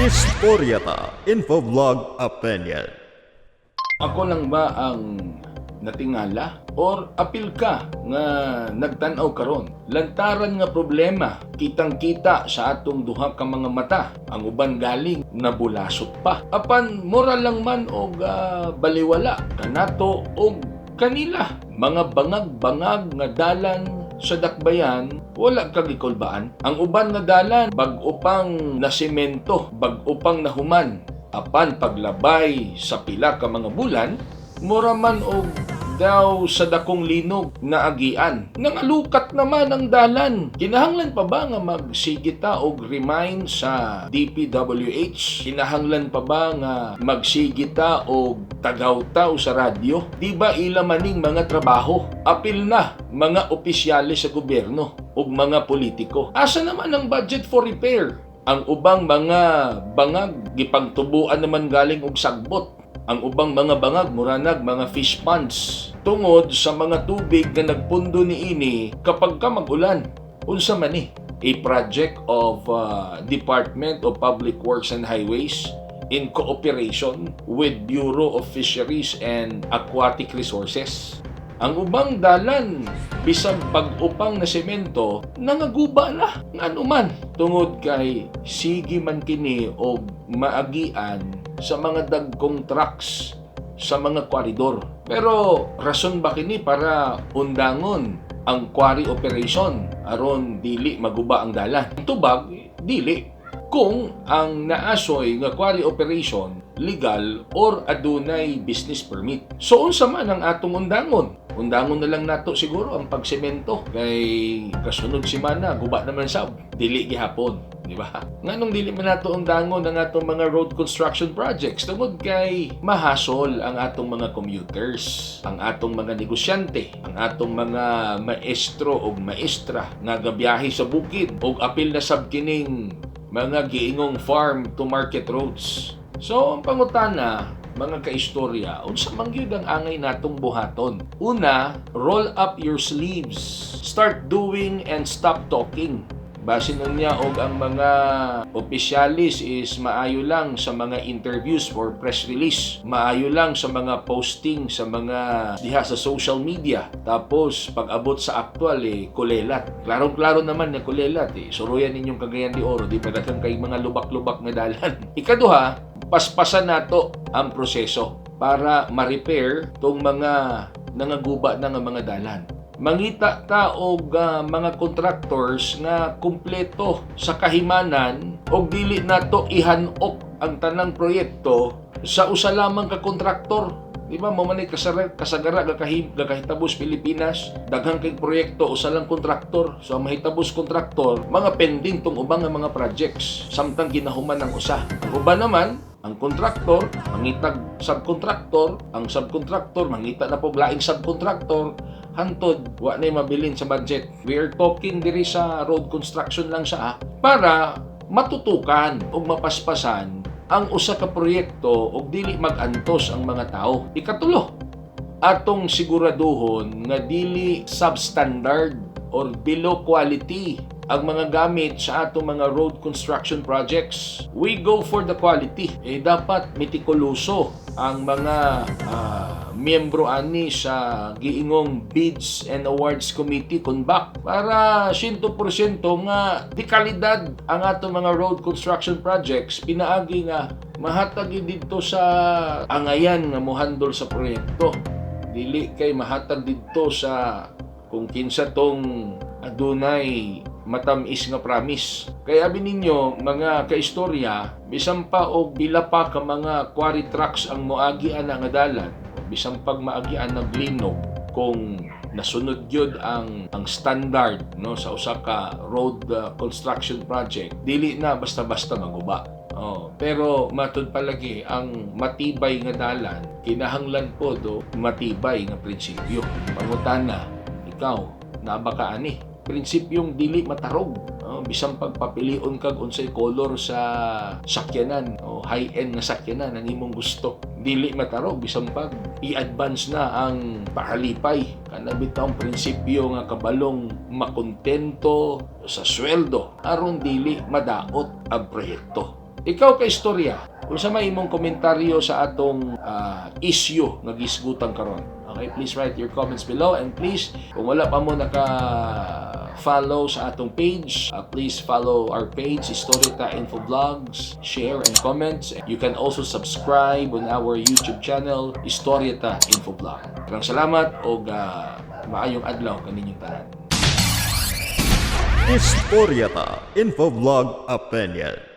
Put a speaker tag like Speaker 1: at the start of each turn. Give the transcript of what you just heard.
Speaker 1: Istoryata Infovlog Opinion.
Speaker 2: Ako lang ba ang natingala or apil ka nga nagtanaw karon? Lantaran nga problema kitang-kita sa atong duha ka mga mata. Ang uban galing nabulasot pa. Apan moral lang man og baliwala kanato og kanila mga bangag-bangag nga dalan sa dakbayan, wala kag ikulbaan. Ang uban nga dalan bag-o pang nasemento, bag-o pang nahuman. Apan paglabay sa pila ka mga bulan, mura man og daw sa dakong linog na agian. Nangalukat naman ang dalan. Kinahanglan pa ba nga magsigita og remind sa DPWH? Kinahanglan pa ba nga magsigita og tagaw-taw sa radyo? Di ba ila maning mga trabaho? Apil na mga opisyales sa gobyerno ug mga politiko. Asa naman ang budget for repair? Ang ubang mga bangag gipangtubuan naman galing og sagbot. Ang ubang mga bangag muranag mga fish ponds tungod sa mga tubig na nagpundo niini kapag ka mag-ulan. Unsa man ni? A project of Department of Public Works and Highways in cooperation with Bureau of Fisheries and Aquatic Resources. Ang ubang dalan, bisag pag-upang na semento, nangaguba na ng anuman. Tungod kay sige man kini og maagian sa mga dagkong trucks sa mga koridor. Pero rason ba kini para undangon ang quarry operation aron dili maguba ang dalan? Tubag, dili. Kung ang naasoy nga quarry operation legal or adunay business permit. So unsa man ang atong undangon? Undangon na lang nato siguro ang pagsemento kay kasunod semana guba naman sab dili gihapon, di ba? Nganong dili man nato undangon ang atong mga road construction projects tungod kay mahasol ang atong mga commuters, ang atong mga negosyante, ang atong mga maestro o maestra nga gabiyahe sa bukid og apil na sab kining mga giingong farm to market roads. So ang pangutana mga kaistorya, unsa man gyud ang angay natong buhaton? Una, roll up your sleeves. Start doing and stop talking. Base nun niya og ang mga opisyalis is maayo lang sa mga interviews or press release. Maayo lang sa mga posting sa mga diha sa social media. Tapos pag abot sa aktual kulelat. Klarong-klaro naman na kulelat Suruyan ninyong Cagayan de Oro, di ba daghang kay mga lubak-lubak na dalan. Ikaduha, paspasan nato ang proseso para ma-repair tong mga nangaguba na nga mga dalan. Mangita ta og mga contractors nga kumpleto sa kahimanan og dili nato ihanok ang tanang proyekto sa usa lamang ka kontraktor. Di ba mo man kasagara gakahitabos Pilipinas, daghang kay proyekto usa lang kontraktor. So ang mahitabos kontraktor, mga pending tong ubang nga mga projects samtang ginahuman ng usa. Ang uban naman ang kontraktor mangitag subkontraktor, ang subkontraktor mangita na pog laing subkontraktor, hantod wa nay mabilin sa budget. We are talking diri sa road construction lang sa para matutukan ug mapaspasan ang usa ka proyekto ug dili magantos ang mga tao. Ikatulo, atong siguraduhon nga dili substandard or below quality ang mga gamit sa atong mga road construction projects. We go for the quality. Dapat mitikuloso ang mga miyembro ani sa giingong Bids and Awards Committee kunbak para 100% nga di kalidad ang atong mga road construction projects pinaagi nga mahatag didto sa angayan nga mohandol sa proyekto. Dili kay mahatag didto sa kung kinsa tong adunay matamis nga promise. Kaya abi ninyo mga kaistorya, bisan pa og pila pa ka mga quarry trucks ang moagian nga dalan, bisan pag maagian ng linog kung nasunod gyud ang standard no sa usa ka road construction project, dili na basta-basta maguba. Pero matud palagi ang matibay nga dalan, kinahanglan po do matibay nga prinsipyo. Pangutana, ikaw naaba ka ani? Prinsipyong dili matarog. Bisan pagpapilion kag unsay color sa sakyanan o high-end nga sakyanan ang imong gusto, dili matarog bisan pag i-advance na ang pakalipay. Kana bitawng prinsipyo nga kabalong makontento sa sweldo aron dili madaot ang proyekto. Ikaw ka istorya, kung sa may imong komentaryo sa atong issue nga gisgutan karon. Okay, please write your comments below, and please, kung wala pa mo naka-follow sa atong page, please follow our page, Historieta Info Vlogs, share and comments. You can also subscribe on our YouTube channel, Historieta Info Vlog. Maraming salamat o maayong adlaw kaninyong tanan.
Speaker 1: Historieta Info Vlog Opinion.